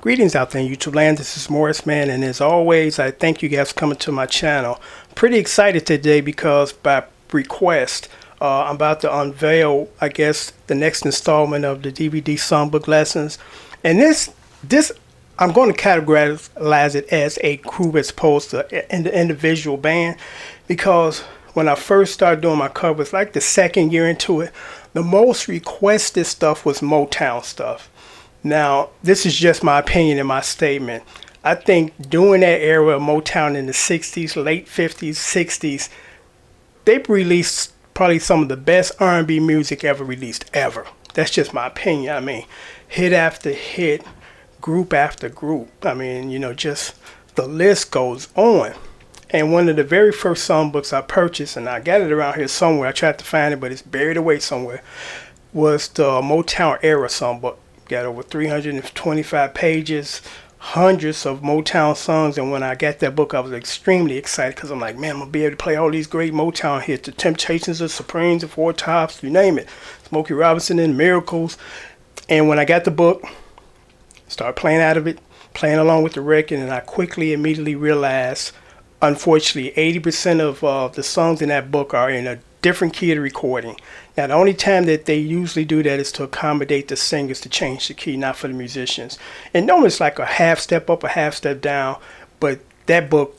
Greetings out there in YouTube land. This is Morris Man, and as always, I thank you guys for coming to my channel. Pretty excited today because by request, I'm about to unveil, I guess, the next installment of the DVD Songbook lessons. And this I'm going to categorize it as a group as opposed to an individual band, because when I first started doing my covers, like the second year into it, the most requested stuff was Motown stuff. Now, this is just my opinion and my statement. I think during that era of Motown in the 60s, late 50s, 60s, they released probably some of the best R&B music ever released, ever. That's just my opinion. I mean, hit after hit, group after group. I mean, you know, just the list goes on. And one of the very first songbooks I purchased, and I got it around here somewhere, I tried to find it, but it's buried away somewhere, was the Motown era songbook. Got over 325 pages, hundreds of Motown songs, and when I got that book, I was extremely excited because I'm like, man, I'm going to be able to play all these great Motown hits, the Temptations, the Supremes, the Four Tops, you name it, Smokey Robinson and Miracles. And when I got the book, started playing out of it, playing along with the record, and I quickly, immediately realized, unfortunately, 80% of the songs in that book are in a different key of the recording. Now, the only time that they usually do that is to accommodate the singers to change the key, not for the musicians. And normally it's like a half step up, a half step down, but that book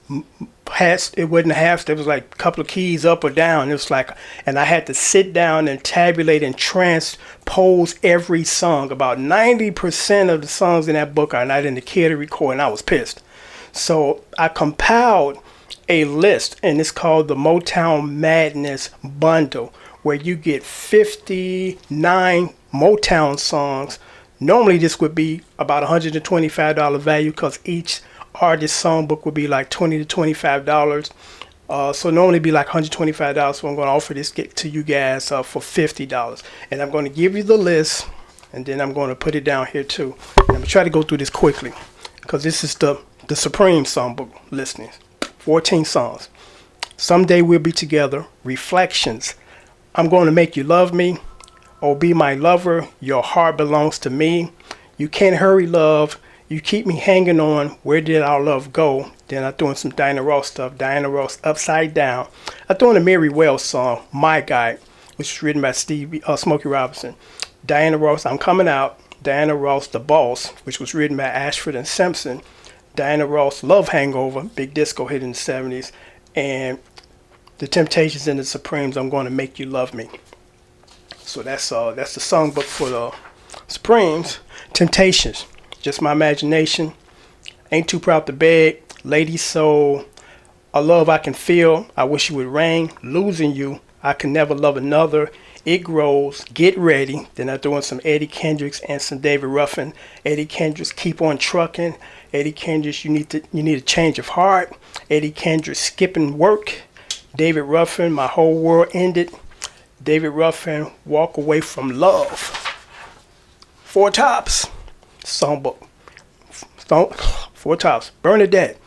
it wasn't a half step, it was like a couple of keys up or down. It was like, and I had to sit down and tabulate and transpose every song. About 90% of the songs in that book are not in the key of the recording. I was pissed. So I compiled a list, and it's called the Motown Madness Bundle, where you get 59 Motown songs. Normally this would be about $125 value because each artist songbook would be like $20 to $25. So normally it'd be like $125. So I'm going to offer this to you guys for $50. And I'm going to give you the list, and then I'm going to put it down here too. And I'm going to try to go through this quickly because this is the Supreme Songbook listings. 14 songs. Someday We'll Be Together. Reflections. I'm Going to Make You Love Me. Oh, Be My Lover. Your Heart Belongs to Me. You Can't Hurry Love. You Keep Me Hanging On. Where Did Our Love Go? Then I threw in some Diana Ross stuff. Diana Ross, Upside Down. I threw in a Mary Wells song, My Guy, which was written by Smokey Robinson. Diana Ross, I'm Coming Out. Diana Ross, The Boss, which was written by Ashford and Simpson. Diana Ross, Love Hangover, big disco hit in the 70s, and the Temptations and the Supremes, I'm Going to Make You Love Me. So that's the songbook for the Supremes. Temptations, Just My Imagination, Ain't Too Proud to Beg, Lady Soul, A Love I Can Feel, I Wish You Would Rain, Losing You, I Can Never Love Another, It Grows, Get Ready. Then I threw in some Eddie Kendricks and some David Ruffin. Eddie Kendricks, Keep On Trucking. Eddie Kendricks, you need a change of heart. Eddie Kendricks, Skipping Work. David Ruffin, My Whole World Ended. David Ruffin, Walk Away from Love. FOURTOPS, Songbook. FOURTOPS, Bernadette,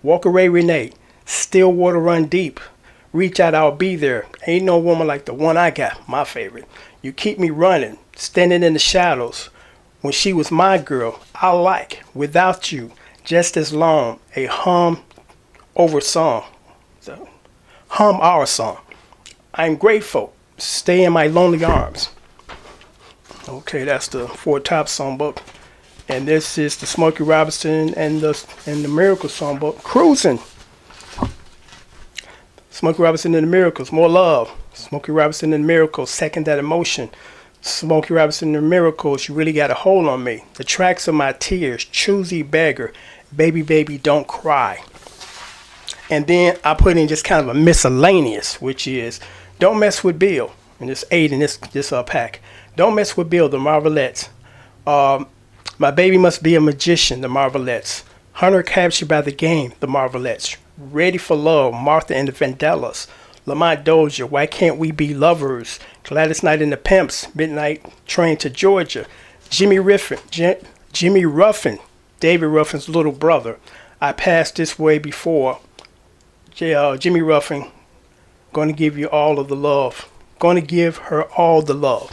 Walk Away Renne, Stillwater Run Deep. Reach Out, I'll Be There. Ain't No Woman Like the One I Got, my favorite. You Keep Me Running, Standing in the Shadows. When She Was My Girl, I Like, Without You, Just As Long, a hum over song. So, hum our song. I'm Grateful, Stay in My Lonely Arms. Okay, that's the FOURTOPS songbook. And this is the Smokey Robinson and the Miracle songbook, Crusin. Smokey Robinson and the Miracles, More Love. Smokey Robinson and the Miracles, Second That Emotion. Smokey Robinson and the Miracles, You Really Got a Hold on Me. The Tracks of My Tears, Choosey, Beggar, Baby Baby Don't Cry. And then I put in just kind of a miscellaneous, which is Don't Mess with Bill. And there's 8 in this pack. Don't Mess with Bill, the Marvelettes. My Baby Must Be a Magician, the Marvelettes. Hunter Captured by the Game, the Marvelettes. Ready for Love, Martha and the Vandellas. Lamont Dozier, Why Can't We Be Lovers? Gladys Knight and the Pimps, Midnight Train to Georgia. Jimmy Ruffin, David Ruffin's little brother. I Passed This Way Before. Jimmy Ruffin, Going to Give You All of the Love. Going to Give Her All the Love.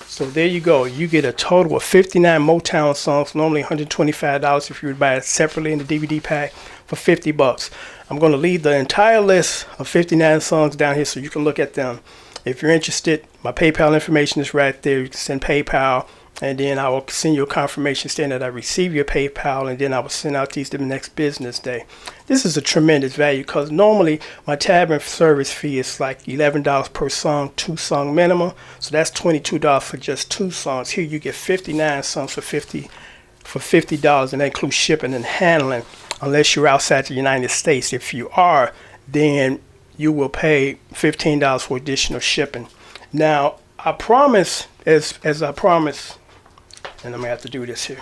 So there you go. You get a total of 59 Motown songs, normally $125 if you would buy it separately in the DVD pack for $50. I'm going to leave the entire list of 59 songs down here so you can look at them. If you're interested, my PayPal information is right there. You can send PayPal, and then I will send you a confirmation saying that I received your PayPal, and then I will send out these the next business day. This is a tremendous value because normally my tab and service fee is like $11 per song, 2-song minimum. So that's $22 for just 2 songs. Here you get 59 songs for $50, and that includes shipping and handling unless you're outside the United States. If you are, then you will pay $15 for additional shipping. Now, I promise, as I promise, and I'm gonna have to do this here.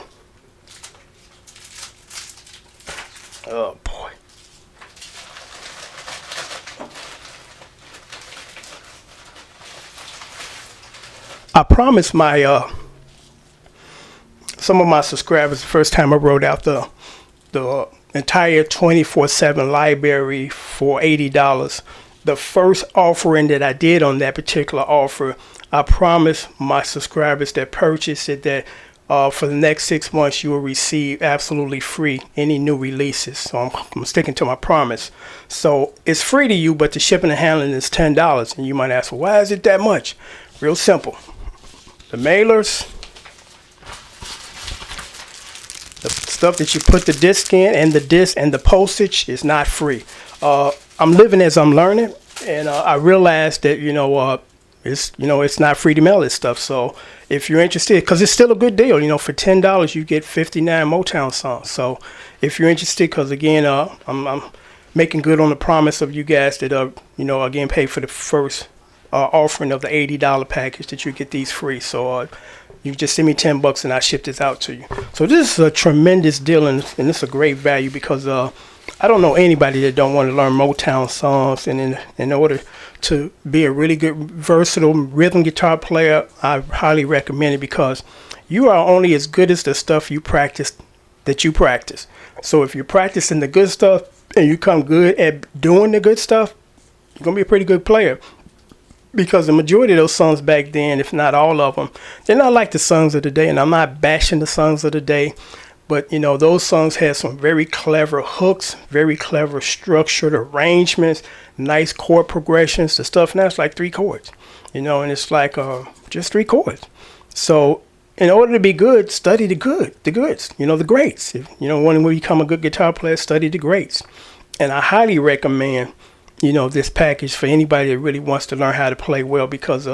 Oh boy. I promised my some of my subscribers the first time I wrote out the entire 24/7 library for $80. The first offering that I did on that particular offer, I promised my subscribers that purchased it that for the next 6 months you will receive absolutely free any new releases. So I'm sticking to my promise. So it's free to you, but the shipping and handling is $10. And you might ask, well, why is it that much? Real simple. The mailers, the stuff that you put the disc in, and the disc and the postage is not free. I'm living as I'm learning, and I realized that it's not Freedom Ellis stuff. So if you're interested, because it's still a good deal, for $10 you get 59 Motown songs. So if you're interested, because again, I'm making good on the promise of you guys that again pay for the first offering of the $80 package that you get these free. So you just send me $10 and I ship this out to you. So this is a tremendous deal, and it's a great value because I don't know anybody that don't want to learn Motown songs, and in order to be a really good versatile rhythm guitar player, I highly recommend it because you are only as good as the stuff you practice. So if you're practicing the good stuff and you come good at doing the good stuff, you're gonna be a pretty good player. Because the majority of those songs back then, if not all of them, they're not like the songs of the day. And I'm not bashing the songs of the day, but those songs had some very clever hooks, very clever structured arrangements, nice chord progressions. The stuff now is like 3 chords, and it's like just 3 chords. So in order to be good, study the goods, the greats. If want to become a good guitar player, study the greats. And I highly recommend this package for anybody that really wants to learn how to play well, because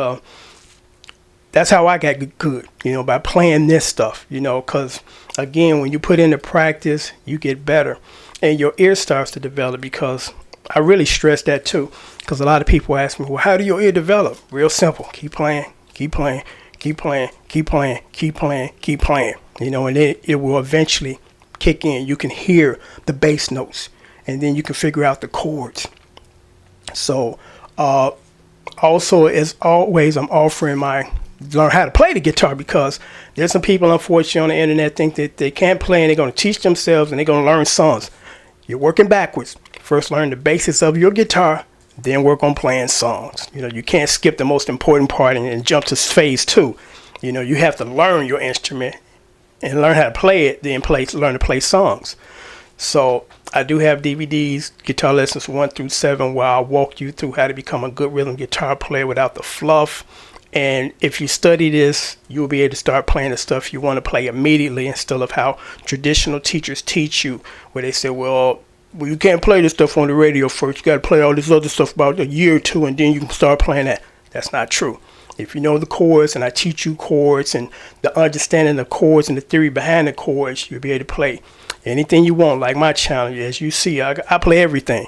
that's how I got good, by playing this stuff, because again, when you put into practice, you get better and your ear starts to develop, because I really stress that too, because a lot of people ask me, well, how do your ear develop? Real simple. Keep playing, keep playing, keep playing, keep playing, keep playing, keep playing, and it will eventually kick in. You can hear the bass notes, and then you can figure out the chords. So also, as always, I'm offering my learn how to play the guitar, because there's some people, unfortunately, on the internet think that they can't play and they're going to teach themselves and they're going to learn songs. You're working backwards. First learn the basics of your guitar, then work on playing songs. You can't skip the most important part and jump to phase 2. You have to learn your instrument and learn how to play it, then learn to play songs. So I do have DVDs, guitar lessons 1 through 7, where I'll walk you through how to become a good rhythm guitar player without the fluff. And if you study this, you'll be able to start playing the stuff you want to play immediately, instead of how traditional teachers teach you, where they say, well, you can't play this stuff on the radio first. You got to play all this other stuff about a year or 2, and then you can start playing that. That's not true. If you know the chords, and I teach you chords and the understanding of chords and the theory behind the chords, you'll be able to play anything you want. Like my channel, as you see, I play everything,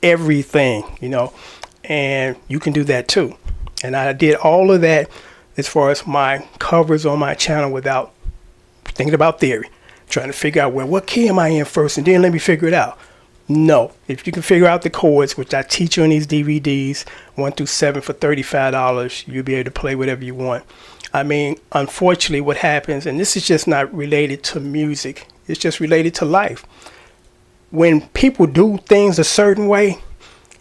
everything, and you can do that too. And I did all of that as far as my covers on my channel without thinking about theory, trying to figure out, well, what key am I in first, and then let me figure it out. No, if you can figure out the chords, which I teach you in these DVDs 1 through 7 for $35, you'll be able to play whatever you want. I mean, unfortunately, what happens, and this is just not related to music, it's just related to life. When people do things a certain way,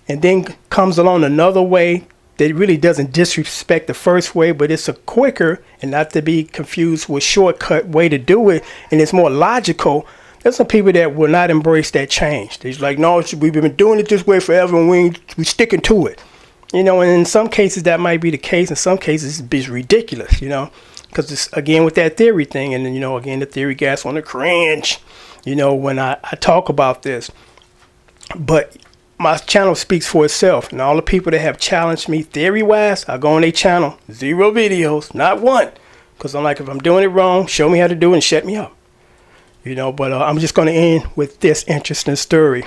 and then comes along another way that really doesn't disrespect the first way, but it's a quicker, and not to be confused with shortcut way to do it, and it's more logical. There's some people that will not embrace that change. They're like, no, we've been doing it this way forever, and we sticking to it. You know, and in some cases that might be the case. In some cases it's ridiculous, you know, because it's, again, with that theory thing. And then, you know, again, the theory guys want to cringe, you know, when I talk about this. But my channel speaks for itself, and all the people that have challenged me theory-wise, I go on their channel, 0 videos, not one, because I'm like, if I'm doing it wrong, show me how to do it and shut me up, you know. But I'm just going to end with this interesting story.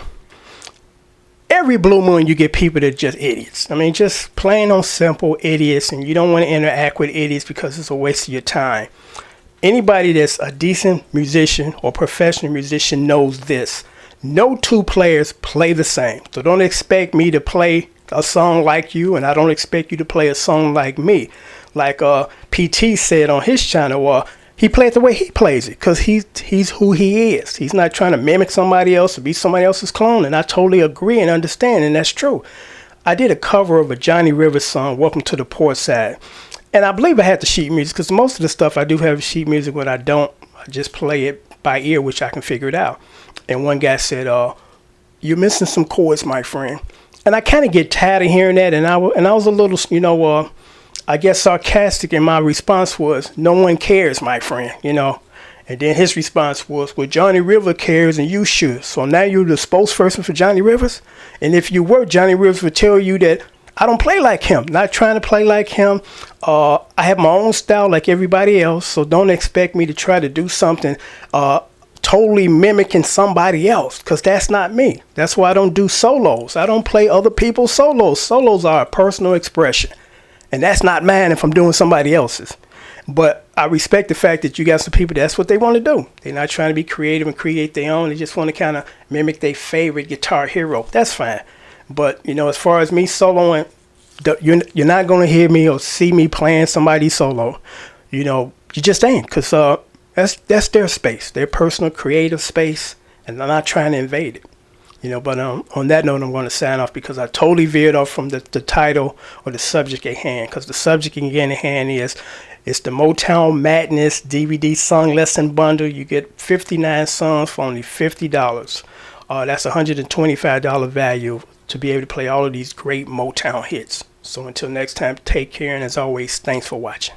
Every blue moon, you get people that are just idiots. I mean, just plain on simple idiots, and you don't want to interact with idiots because it's a waste of your time. Anybody that's a decent musician or professional musician knows this. No two players play the same. So don't expect me to play a song like you, and I don't expect you to play a song like me. Like PT said on his channel, he played the way he plays it because he's who he is. He's not trying to mimic somebody else or be somebody else's clone, and I totally agree and understand, and that's true. I did a cover of a Johnny Rivers song, Welcome to the Port Side, and I believe I had the sheet music because most of the stuff I do have sheet music. When I don't, I just play it by ear, which I can figure it out. And one guy said, you're missing some chords, my friend. And I kind of get tired of hearing that. And I was a little, you know, I guess sarcastic. And my response was, no one cares, my friend, you know. And then his response was, well, Johnny Rivers cares and you should. So now you're the spokesperson for Johnny Rivers. And if you were, Johnny Rivers would tell you that I don't play like him, not trying to play like him. I have my own style like everybody else. So don't expect me to try to do something totally mimicking somebody else, because that's not me. That's why I don't do solos. I don't play other people's solos. Solos are a personal expression, and that's not mine if I'm doing somebody else's. But I respect the fact that you got some people, that's what they want to do. They're not trying to be creative and create their own. They just want to kind of mimic their favorite guitar hero. That's fine. But, you know, as far as me soloing, you're not going to hear me or see me playing somebody's solo. You know, you just ain't, because that's their space, their personal creative space, and I'm not trying to invade it, you know. But on that note, I'm going to sign off because I totally veered off from the title or the subject at hand, because the subject again at hand is it's the Motown Madness DVD Song Lesson Bundle. You get 59 songs for only $50. That's $125 value to be able to play all of these great Motown hits. So until next time, take care, and as always, thanks for watching.